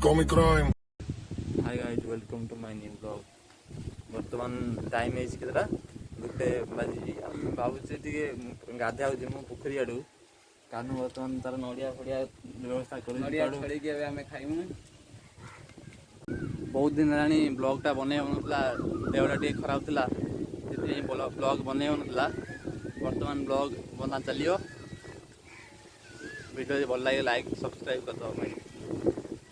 Comic crime. Hi guys, welcome to my new blog. बर्तमान time है केतटा गोटे बाजी भावुचे टे गाधा जीमु पोखरी आड़ू कानू बर्तमान तार नड़िया फड़िया व्यवस्था कर बहुत दिन है ब्लॉगटा बन देहटा टे खराब था ब्लॉग बन बर्तमान ब्लॉग बना चलियो। वीडियो भल लगे लाइक सब्सक्राइब कर दो भाई,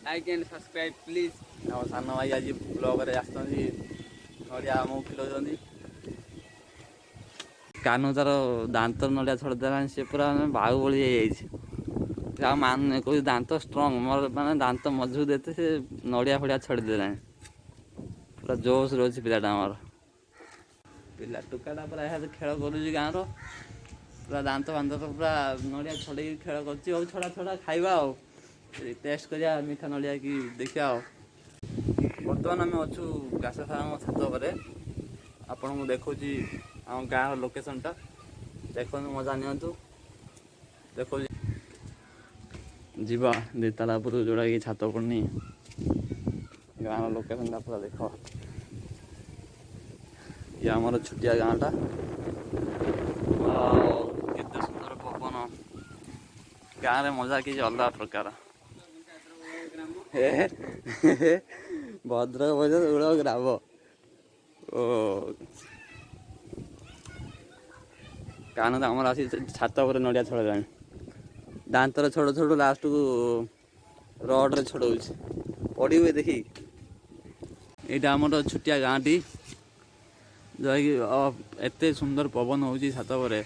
लाइक एंड सब्सक्राइब प्लीज। आम सान भाई आज ब्लॉग नड़िया आमको खिलाऊँ। कानू तार दांत नड़िया छड़देला सी पूरा बाहुबली मान कौन दांत स्ट्रंग मोर माने दांत मजबूत देते से नड़िया फड़िया छड़देला पूरा जोश रोचे पिलाटा आमर पिला टुकाटा पूरा यह खेल कर गाँव पूरा दांत फांत पूरा नड़िया छड़े खेल कर छड़ा छड़ा खाइबा टेस्ट करिया मीठा नड़िया कि देखा। बर्तमान आम अच्छु घास फार्म छात पर आपन को देखो आम गाँव लोकेशनटा देखो मजा नियंतु देखो जीवा दिताला पूरा जोड़ा कि छात पड़नी गाँव लोकेशनटा पूरा देख। ये आमर छुटिया गाँटा केते सुंदर पवन गाँव में मजा कि अलग प्रकार भद्रक बजा ग्राम ओ कान आमर आसी छात पर नड़िया छड़ा दांतर छोड़ छोड़ लास्ट को रड्रे छड़ाऊ पड़े देखी। यहाँ आमर छुटिया गाँ टी जहाँकि एत सुंदर पवन हो छात पर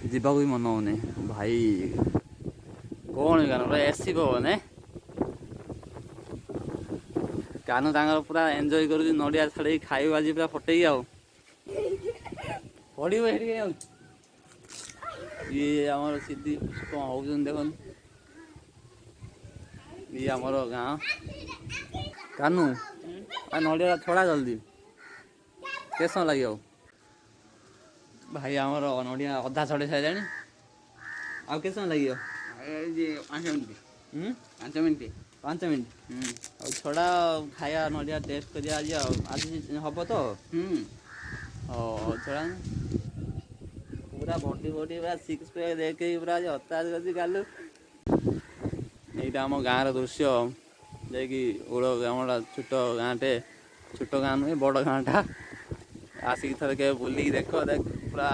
जावाक भी मन होने भाई कौन गान एसी पवन है कानू तांगर पूरा एंजॉय कर नड़िया छड़े खाई बाजी पूरा फटे पड़े ये आमर सीधी कौन हो देख ये आमर गाँ कानू नड़िया छड़ा जल्दी केस लगे भाई आमर नड़िया अधा छड़े सारे आउ केस लगे 5 मिनट और छड़ा खाया नड़िया टेस्ट कर आज हम तो छड़ा पूरा बॉडी बॉडी पूरा 6 पैक देख पूरा अत्याचार कर गालु। यहाँ आम गाँव दृश्य जैकि ओड आम छोट गाँटे छोट गाँ नुहे बड़ गाँटा आसिक थर के बुल देख देख पूरा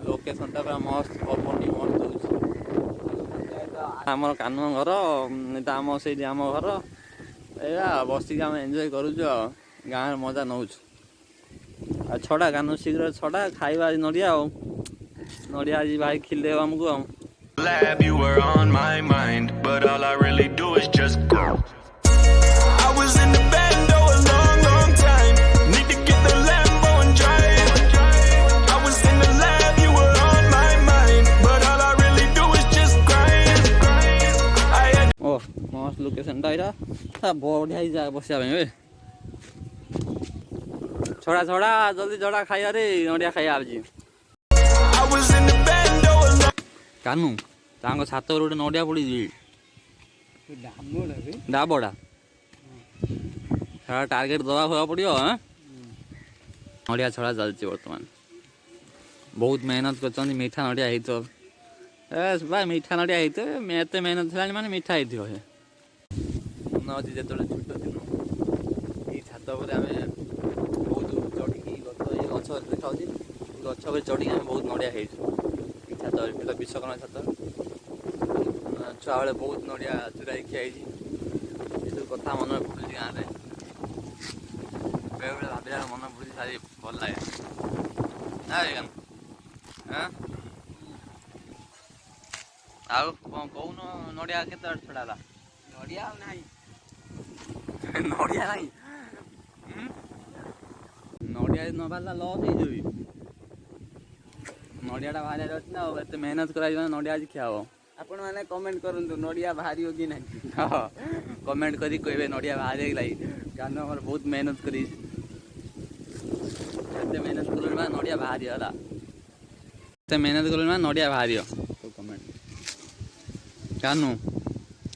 लोकेशनटा पूरा मस्त पवन मस्त हो आमर कानू घर आम से आम घर या बसिक आम एंजॉय करुच गाँव मजा नौ छड़ा कानू शीघ्र छड़ा खाइबा नड़िया नड़िया आज भाई खिले आमको Lab, you were on my mind, but all I really do is just go. I was in the bando a long, long time. Need to get the Lambo and drive. I was in the lab, you were on my mind, but all I really do is just grind. I had oh मस्त location टा बढ़िया जा बसिया भाई छड़ा छड़ा जल्दी छड़ा खाइया रे नड़िया खाइया आज I was in the bando a long. कानू तांग छात गोटे नड़िया पड़ी डाबड़ा सारा टार्गेट दवा हुआ पड़ो नड़िया छड़ा चलती बर्तमान बहुत मेहनत कर मीठा नड़िया हो भाई मीठा नड़िया होते एत मेहनत है माने मीठा हो मन अच्छी जो छोट दिन ये छात पर आम बहुत चढ़ी गछ देखा गछ पर चढ़ी आम बहुत नड़िया छात पे विश्वकर्मा छात छुआ बेले बहुत नड़िया चुराई खियाई सब कथा मन पड़ू गाँव में बेले बेले भाव मन पड़ू सारी भल लगे हाँ आउ कौन नड़िया के छड़ा नड़िया नड़िया ना नड़िया न बाहर लस हो नड़ियाटा बाहर अच्छे ना एत मेहनत कर नड़िया आज खिया आपण मैंने कमेंट करूँ नड़िया बाहरी होगी ना हाँ कमेंट करी कहे नड़िया बाहर लगी कारण आम बहुत मेहनत कर मेहनत कल नड़िया बाहरी है मेहनत कल नड़िया बाहर कमेंट कानू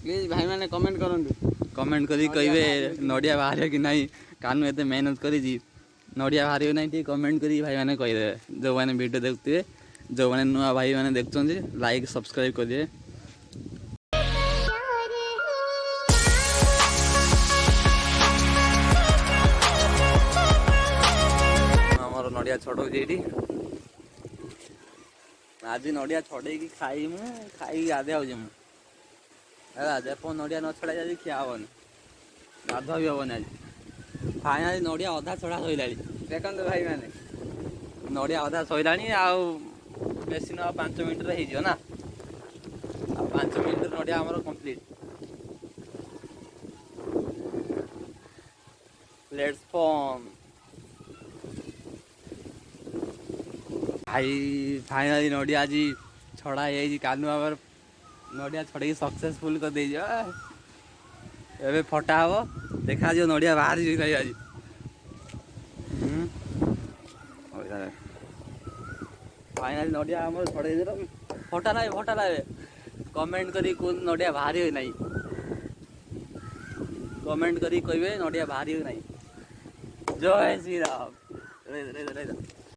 ପ୍ଲିଜ୍ ଭାଇମାନେ କମେଣ୍ଟ କରନ୍ତୁ। କମେଣ୍ଟ କରି କହିବେ ନଡ଼ିଆ ବାହାରିବ କି ନାହିଁ। କାନୁ ଏତେ ମେହନତ କରିଛି, ନଡ଼ିଆ ବାହାରିବ ନାହିଁ ଟିକେ କମେଣ୍ଟ କରି ଭାଇମାନେ କହିଦେବେ। ଯେଉଁମାନେ ଭିଡ଼ିଓ ଦେଖୁଥିବେ, ଯେଉଁମାନେ ନୂଆ ଭାଇମାନେ ଦେଖୁଛନ୍ତି ଲାଇକ୍ ସବସ୍କ୍ରାଇବ୍ କରିଦେବେ। ଆମର ନଡ଼ିଆ ଛଡ଼ଉଛି ଏଇଠି। ଆଜି ନଡ଼ିଆ ଛଡ଼େଇକି ଖାଇକି ଗାଧୋଇବା ଯିମୁ ହେଲା। ଯେପର୍ଯ୍ୟନ୍ତ ନଡ଼ିଆ ନ ଛଡ଼ାଇ ଆଜି ଖିଆ ହେବନି, ଗାଧୁଆ ବି ହେବନି ଆଜି। ଫାଇନାଲି ନଡ଼ିଆ ଅଧା ଛଡ଼ା ସରିଲାଣି। ଦେଖନ୍ତୁ ଭାଇମାନେ, ନଡ଼ିଆ ଅଧା ସରିଲାଣି। ଆଉ ବେଶୀ ନ 5 ମିନିଟ୍ରେ ହେଇଯିବ ନା। ଆଉ 5 ମିନିଟ୍ରେ ନଡ଼ିଆ ଆମର କମ୍ପ୍ଲିଟ୍। ଲେଟ୍ସ ଫର୍ମ ଭାଇ। ଫାଇନାଲି ନଡ଼ିଆ ଆଜି ଛଡ଼ା ହେଇଯାଇଛି। କାନୁ ଆମର ନଡ଼ିଆ ଛଡ଼େଇକି ସକ୍ସେସଫୁଲ୍ କରିଦେଇଛ। ଏବେ ଫଟା ହବ, ଦେଖାଯିବ ନଡ଼ିଆ ବାହାରିଛି କି ନାହିଁ ଆଜି। ଫାଇନାଲି ନଡ଼ିଆ ଆମର ଛଡ଼େଇ ଦେଲ। ଫଟା ଲାଗେ। କମେଣ୍ଟ କରି କୋଉ ନଡ଼ିଆ ବାହାରିବ କି ନାହିଁ। କମେଣ୍ଟ କରି କହିବେ ନଡ଼ିଆ ବାହାରିବ କି ନାହିଁ। ଜୟ ଶ୍ରୀରାମ।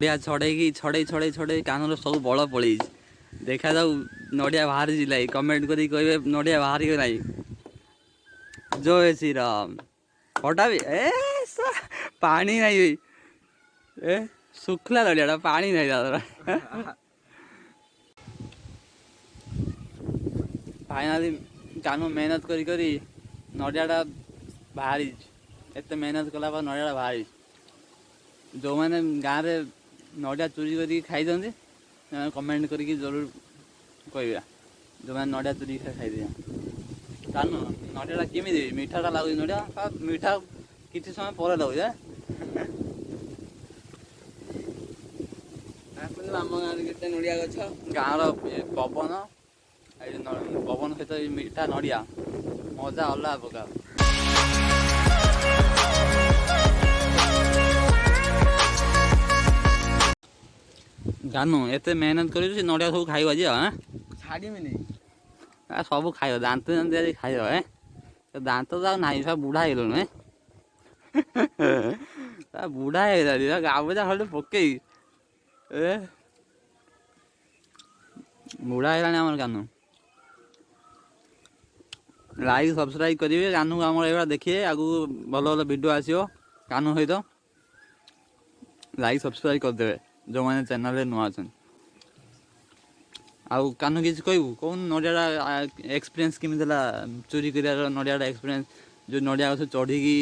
ନଡ଼ିଆ ଛଡ଼େଇ କାନର ସବୁ ବଳ ପଳେଇଛି। ଦେଖାଯାଉ ନଡ଼ିଆ ବାହାରିଛି ନାହିଁ। କମେଣ୍ଟ କରି କହିବେ ନଡ଼ିଆ ବାହାରିବ ନାହିଁ। ଜୟ ଶ୍ରୀରାମ। ଫଟାବି ପାଣି ନାହିଁ ଏ ଶୁଖିଲା ନଡ଼ିଆଟା, ପାଣି ନାହିଁ ତାର। ଫାଇନାଲି କାନୁ ମେହନତ କରି ନଡ଼ିଆଟା ବାହାରିଛି। ଏତେ ମେହନତ କଲା ପରେ ନଡ଼ିଆଟା ବାହାରିଛି। ଯେଉଁମାନେ ଗାଁରେ ନଡ଼ିଆ ଚୋରି କରିକି ଖାଇଛନ୍ତି ସେମାନେ କମେଣ୍ଟ କରିକି ଜରୁର କହିବା। ଯେଉଁମାନେ ନଡ଼ିଆ ଚୋରିକି ଖାଇଦିଅ। କାନୁ ନଡ଼ିଆଟା କେମିତି ମିଠାଟା ଲାଗୁଛି? ନଡ଼ିଆ ମିଠା କିଛି ସମୟ ପରେ ଲାଗୁଛି। ଆମ ଗାଁରେ କେତେ ନଡ଼ିଆ ଗଛ। ଗାଁର ପବନ, ଏଇ ପବନ ସହିତ ଏଇ ମିଠା ନଡ଼ିଆ ମଜା ଅଲଗା ପ୍ରକାର। ଜାନୁ ଏତେ ମେହନତ କରିଛୁ, ସେ ନଡ଼ିଆ ସବୁ ଖାଇବ ଆଜି। ଛାଡ଼ିବିନି। ସବୁ ଖାଇବ, ଦାନ୍ତ ଆଜି ଖାଇବ। ଦାନ୍ତ ତ ଆଉ ନାହିଁ, ସବୁ ବୁଢ଼ା ହେଇଗଲୁଣି। ବୁଢ଼ା ହେଇଗଲାଣି, ଗାମୁଛା ଖଣ୍ଡେ ପକେଇ ବୁଢ଼ା ହେଇଗଲାଣି ଆମର କାନୁ। ଲାଇକ୍ ସବସ୍କ୍ରାଇବ୍ କରିବେ। କାନୁକୁ ଆମର ଏଇଭଳିଆ ଦେଖିବେ, ଆଗକୁ ଭଲ ଭଲ ଭିଡ଼ିଓ ଆସିବ କାନୁ ସହିତ। ଲାଇକ୍ ସବସ୍କ୍ରାଇବ୍ କରିଦେବେ ଯେଉଁମାନେ ଚ୍ୟାନେଲରେ ନୂଆ ଅଛନ୍ତି। ଆଉ କାନୁ କିଛି କହିବୁ? କହୁନୁ ନଡ଼ିଆଟା ଏକ୍ସପିରିଏନ୍ସ କେମିତି ହେଲା ଚୋରି କରିବାର? ନଡ଼ିଆଟା ଏକ୍ସପିରିଏନ୍ସ, ଯେଉଁ ନଡ଼ିଆ ଗଛ ଚଢ଼ିକି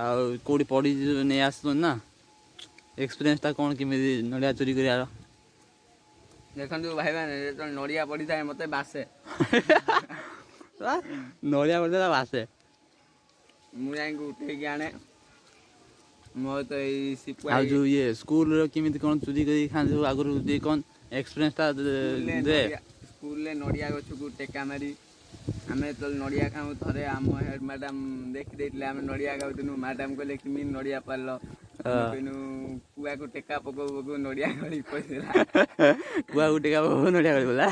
ଆଉ କେଉଁଠି ପଡ଼ିଛି ନେଇ ଆସୁଛନ୍ତି ନା, ଏକ୍ସପିରିଏନ୍ସଟା କ'ଣ କେମିତି ନଡ଼ିଆ ଚୋରି କରିବାର? ଦେଖନ୍ତୁ ଭାଇମାନେ, ଯେତେବେଳେ ନଡ଼ିଆ ପଡ଼ିଥାଏ ମୋତେ ବାସେ। ନଡ଼ିଆ ପଡ଼ିଥିଲା ବାସେ। ମୁଁ ଯାଇକି ଉଠେଇକି ଆଣେ। ମୋର ତ ଏଇ ଆଉ ଯେଉଁ ଇଏ ସ୍କୁଲରେ କେମିତି କ'ଣ ଚୋରି କରିକି ଖାଆନ୍ତି ସବୁ ଆଗରୁ ଟିକେ କ'ଣ ଏକ୍ସପିରିଏନ୍ସଟା ଦେ। ସ୍କୁଲରେ ନଡ଼ିଆ ଗଛକୁ ଟେକା ମାରି ଆମେ ଯେତେବେଳେ ନଡ଼ିଆ ଖାଉ, ଥରେ ଆମ ହେଡ୍ ମ୍ୟାଡ଼ାମ୍ ଦେଖିଦେଇଥିଲେ ଆମେ ନଡ଼ିଆ ଖାଉଥିଲୁ। ମ୍ୟାଡ଼ାମ୍ କହିଲେ କେମିତି ନଡ଼ିଆ ପାରିଲ? କହିନୁ କୁଆକୁ ଟେକା ପକଉ ନଡ଼ିଆ ଗଳି ପଡ଼ିଥିଲା। କୁଆକୁ ଟେକା ପକଉ ନଡ଼ିଆ ଗଳି ପଡ଼ିଲା।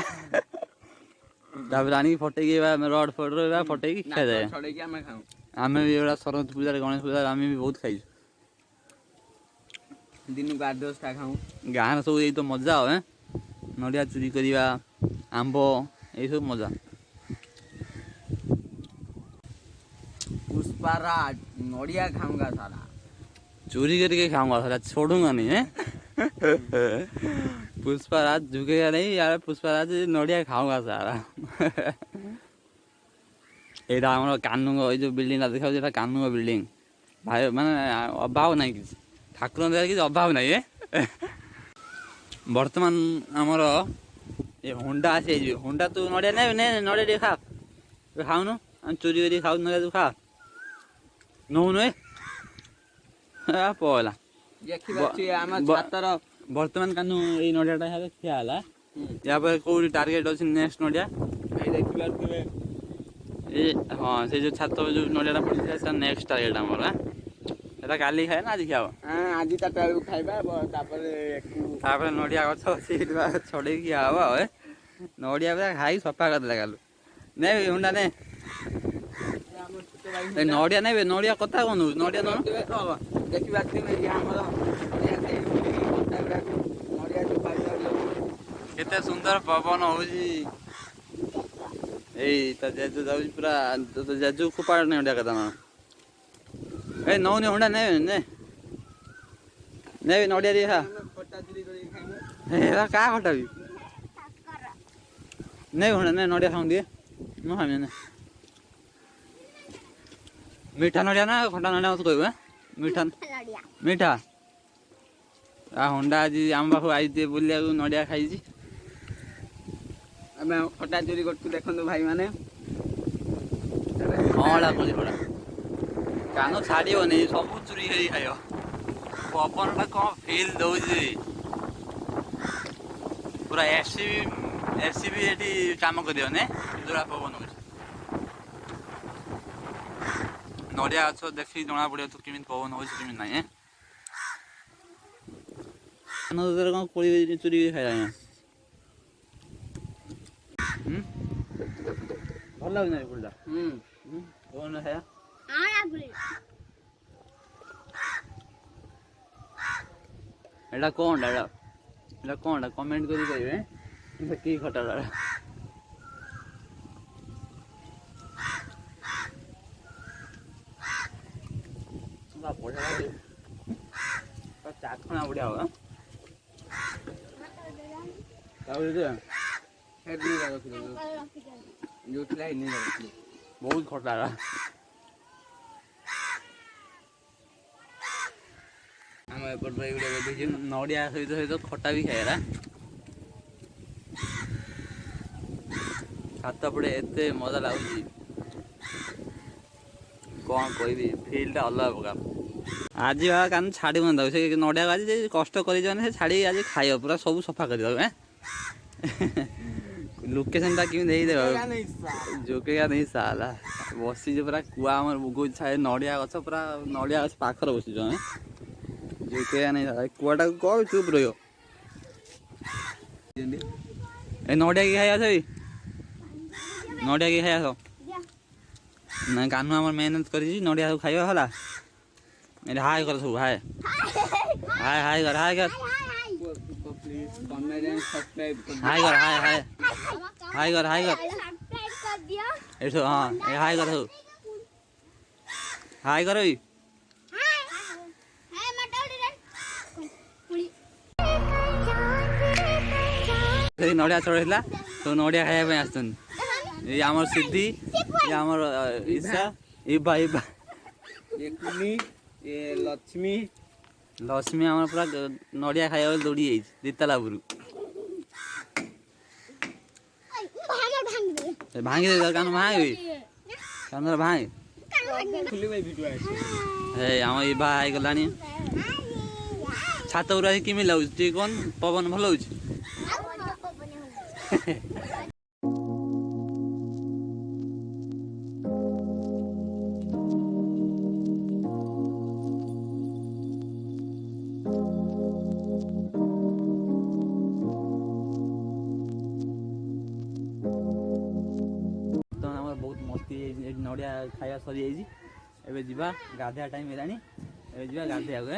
ତାପରେ ଆଣିକି ଫଟେଇକି ରଡ଼ ଫଡ଼ରେ ଫଟେଇକି ଖିଆଯାଏ। ଛଡ଼େଇକି ଆମେ ଖାଉ। ଆମେ ବି ଏଗୁଡ଼ା ସରସ୍ୱତୀ ପୂଜାରେ, ଗଣେଶ ପୂଜାରେ ଆମେ ବି ବହୁତ ଖାଇଛୁ। ଦିନକୁ 8-10ଟା ଖାଉ। ଗାଁରେ ସବୁ ଏଇ ତ ମଜା ଆଉ। ନଡ଼ିଆ ଚୋରି କରିବା, ଆମ୍ବ, ଏଇସବୁ ମଜା। पुष्पाराज नड़िया खाऊंगा सारा। चोरी करके खाऊंगा सारा, छोड़ूंगा नहीं है। पुष्पाराज झुकेगा नहीं यार, पुष्पाराज नड़िया खाऊंगा सारा। এইটা আমার কানু এই যে বিল্ডিংটা দেখাচ্ছে, এটা কানু বিল্ডিং ভাই। মানে অভাব নাই কিছু, ঠাকুর কিছু অভাব নাই। বর্তমান আমার এই হোন্ডা আছে, এই যে হোন্ডা তু নড়িয়া নেবে, নে নড়িয়া দিয়ে খা। খাওনু আমি চুরি করে খাও, নড়িয়া তু খা নৌনু পয়লা। বর্তমান কানু এই নড়িয়াটা হবে খিয়া ହେଲା। ୟାପରେ କୋଉଠି ଟାର୍ଗେଟ ଅଛି ନେକ୍ସଟ ନଡ଼ିଆ ଦେଖିପାରୁଥିବେ। ହଁ ସେ ଯେଉଁ ଛାତ ଯେଉଁ ନଡ଼ିଆଟା ପଡ଼ିଥିଲା ସେଟା ନେକ୍ସଟ ଟାର୍ଗେଟ ଆମର। ଏଟା କାଲି ଖାଏ ନା ଆଜି ଖାଇବ? ଆଜି 4ଟା ବେଳକୁ ଖାଇବା। ତାପରେ ନଡ଼ିଆ ଗଛ ଅଛି ଛଡ଼େଇକି ଖିଆ ହବ ଆଉ। ନଡ଼ିଆ ପୁରା ଖାଇ ସଫା କରିଦେଲା କାଲୁ। ନେ ହୁଣ୍ଡା ନେ। ଛୋଟ ଭାଇ ଏ ନଡ଼ିଆ ନେବେ ନଡ଼ିଆ କଥା କଣ ହଉଛି ନଡ଼ିଆ ନଣ ଦେଖିପାରୁଥିବେ ଇଏ ଆମର ନଡ଼ିଆ ଖାଇ ନଡ଼ିଆ ଚୋପା କେତେ ସୁନ୍ଦର ପବନ ହଉଛି ଏଇ ତା ଜେଜୁ ଯାଉଛି ପୁରା ଜେଜୁ ଫୋପାଡ଼ ନଡ଼ିଆ କଥା ନଣ ଏ ନଉନି ହୁଣ୍ଡା ନେବେ ନେବେ ନଡ଼ିଆ ଟିକେ ଖା ଖଟା ଚୁରି କରିକି ଖାଇବୁ। ଏ କାହା ଖଟା ବି ନେବେ ହୁଣ୍ଡା ନେ ନଡ଼ିଆ ଖାଉଁ ଟିକେ ମୁଁ ଖାଇବି ନେ ମିଠା ନଡ଼ିଆ ନା ଖଟା ନଡ଼ିଆ ମତେ କହିବୁ ମିଠା ମିଠା ହୁଣ୍ଡା ଆଜି ଆମ ପାଖକୁ ଆଇଛି ବୁଲିବାକୁ ନଡ଼ିଆ ଖାଇଛି ଆମେ ଖଟା ଚୁରି କରୁଛୁ ଦେଖନ୍ତୁ ଭାଇମାନେ କଅଁଳା କୋଳି ଖଟା କାନ ଛାଡ଼ିବନି ସବୁ ଚୁରି କରି ଖାଇବ ପବନଟା କ'ଣ ଫିଲ୍ ଦଉଛି ପୁରା ଏସି ବି ଏଠି କାମ କରିବନି ଯୋଉଟା ପବନ ହଉଛି ନଡ଼ିଆ ଗଛ ଦେଖିକି ଜଣା ପଡ଼ିବ ତୁ କେମିତି ପବନ ହଉଛି କେମିତି ନାହିଁ କ'ଣ କୋଳି ଚୁରି କରି ଖାଇଲାଣି ଭଲ ଲାଗୁଛି ନା କୋଳିଟା ପବନ ଖାଇବା ଏଇଟା କ'ଣଟା ଏଇଟା କ'ଣଟା କମେଣ୍ଟ କରି କହିବେ କି ଖଟାଟା ଚାଖଣା ବଢ଼ିଆ ହବ ବହୁତ ଖଟା ଆମ ଏପଟରେ ଏଇଗୁଡ଼ା ଦେଖିଛୁ ନଡ଼ିଆ ସହିତ ଖଟା ବି ଖାଇଲା ଛାତ ପଟେ ଏତେ ମଜା ଲାଗୁଛି କ'ଣ କହିବି ଫିଲ୍ଟା ଅଲଗା ପ୍ରକାର ଆଜି ବାବା କାନ ଛାଡ଼ିବନି ତାକୁ ସେ ନଡ଼ିଆକୁ ଆଜି କଷ୍ଟ କରିଛ ମାନେ ସେ ଛାଡ଼ିକି ଆଜି ଖାଇବ ପୁରା ସବୁ ସଫା କରିଦେବ ଲୋକେସନଟା କେମିତି ଦେଇଦେବ ଯୋକେଇକା ନେଇ ସାଲା ବସିଛୁ ପୁରା କୁଆ ଆମର ବୁଗୁଛି ଛାଏ ନଡ଼ିଆ ଗଛ ପୁରା ନଡ଼ିଆ ଗଛ ପାଖରେ ବସିଛୁ ଆମେ ଯୋକେଇକା ନେଇ କୁଆଟାକୁ କହ ଚୁପ୍ ରହିବ ଏ ନଡ଼ିଆ କି ଖାଇ ଆସ ନଡ଼ିଆ କି ଖାଇ ଆସ ନା କାହ୍ନୁ ଆମର ମେହନତ କରିଛି ନଡ଼ିଆ ସବୁ ଖାଇବା ହେଲା ଏଠି ହାଏ କର ସବୁ ହାଏ ହାଏ ହାଏ କର ହାଏ କର ହାଏ କର ହାଏ ହାଏ ହାଏ କର ହାଏ କର ଏଠି ସବୁ ହଁ ଏ ହାଏ କର ସବୁ ହାଏ କର ବି ନଡ଼ିଆ ଚଢ଼େଇଥିଲା ସବୁ ନଡ଼ିଆ ଖାଇବା ପାଇଁ ଆସୁଛନ୍ତି ଏଇ ଆମର ସିଦ୍ଧି ଏ ଆମର ଇଶା ଇବା ଲକ୍ଷ୍ମୀ ଆମର ପୁରା ନଡ଼ିଆ ଖାଇବା ବେଳେ ଦୌଡ଼ି ଯାଇଛି ଦିତାଲା ଉପରୁ ଭାଙ୍ଗିଦେବି କାନ ଭାଙ୍ଗିବି କାନରେ ଭାଙ୍ଗି ଆମ ଇବା ହେଇଗଲାଣି ଛାତ ଉପରୁ ଆସି କେମିତି ଲାଗୁଛି ଟିକେ କ'ଣ ପବନ ଭଲ ହଉଛି ନଡ଼ିଆ ଖାଇବା ସରିଯାଇଛି ଏବେ ଯିବା ଗାଧେଇବା ଟାଇମ୍ ହେଲାଣି ଏବେ ଯିବା ଗାଧେଇବାକୁ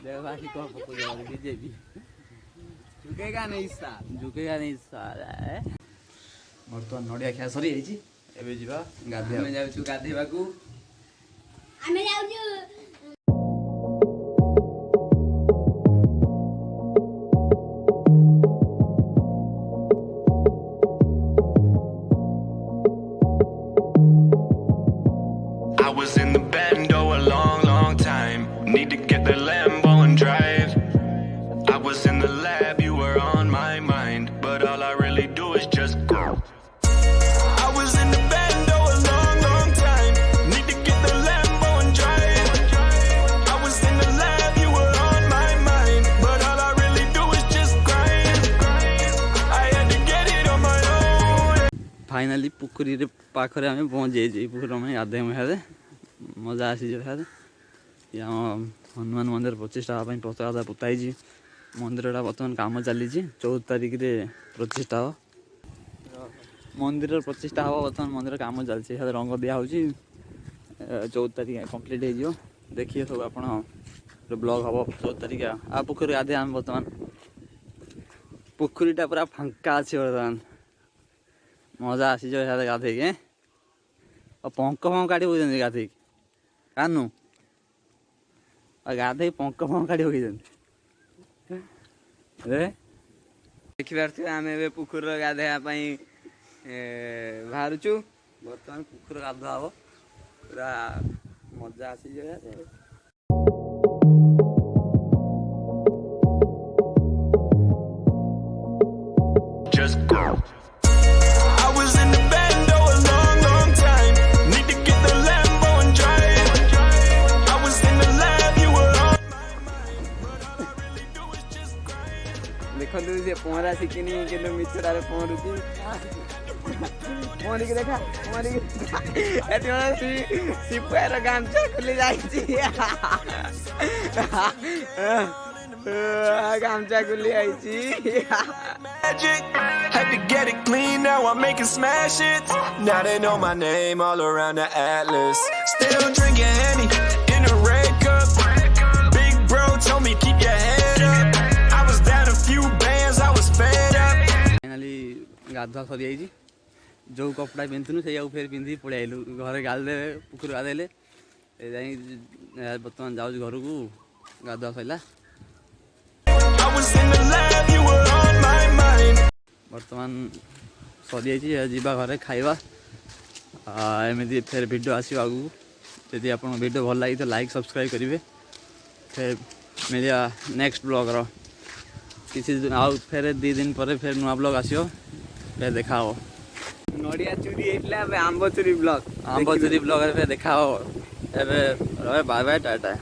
ଦେହ ଆସି କ'ଣ ପକଉଛି ବିଜେପି ଝୁକେଗା ନେଇ ସାରା ବର୍ତ୍ତମାନ ନଡ଼ିଆ ଖାଇବା ସରିଯାଇଛି ଏବେ ଯିବା ଗାଧେଇବା ଆମେ ଯାଉଛୁ ଗାଧେଇବାକୁ ଆମେ ଯାଉଛୁ I was in the bando a long, long time. Need to get the Lambo and drive. I was in the lab, you were on my mind. But all I really do is just go. I was in the bando a long, long time. Need to get the Lambo and drive. I was in the lab, you were on my mind. But all I really do is just grind. I had to get it on my own. Finally पुखरी पाखरे आम पहुँच जाइए पुखरी में गाधे मुझे मजा आसी आम हनुमान मंदिर 25 पताका पोताई मंदिरटा बर्तमान कम चली 14 तारिख रे 25 हम मंदिर प्रतिष्ठा हम बर्तमान मंदिर काम चलती रंग दिया हूँ 14 तारीख कंप्लीट हो देखिए सब आप ब्लॉग हम 14 तारीख आ पोखरी गाधे आम बर्तमान पोखरीटा पूरा फांका अच्छे बर्तमान मजा आसी गाधे के और पंख काढ़ी पकड़ गाधे कानू गाधे पंख काढ़ी पकड़ देखिपारे आम ए पोखर गाधेवाई बाहरुचु बर्तमान पोखर गाधुआ हम पूरा मजा आसी Just go. I was in the bando a long, long time. Need to get the Lambo and drive. I was in the lab, you were on my mind. But all I really do is just grind. देखु सी पहरा शिखिनी कि मिचुरारे पहरुची पहरिक देखा सिपुआर गामछा खुली जाइछि गामछा खुली आइछि Magic. Had to get it clean, now I'm making smash hits. Now they know my name all around the atlas. Still drinking Henny in a red cup. Big bro told me keep your head up. I was down a few bands, I was fed up. Finally गाधुआ सरी जाइए जो कपड़ा पिंधुनु से फिर पिंधि पलि आइलु घरे गाधे पुकुर गाधेले बर्तमान जाऊँ घर को गाधुआ सरला I was in the lab, you were on my mind. बर्तमान सरी जाइए जीवा घरे खाइबा एमती फिर वीडियो आसो आगू यदि आप वीडियो भल लगी तो लाइक सब्सक्राइब करेंगे फिर मिलिया नेक्स्ट ब्लॉग किसी आउ फिर 2 दिन पर फिर नुआ ब्लॉग आसो फिर देखा हो नड़िया चोरी होइतला आंब चोरी ब्लॉग फिर देखा हो बाय बाय टाटा।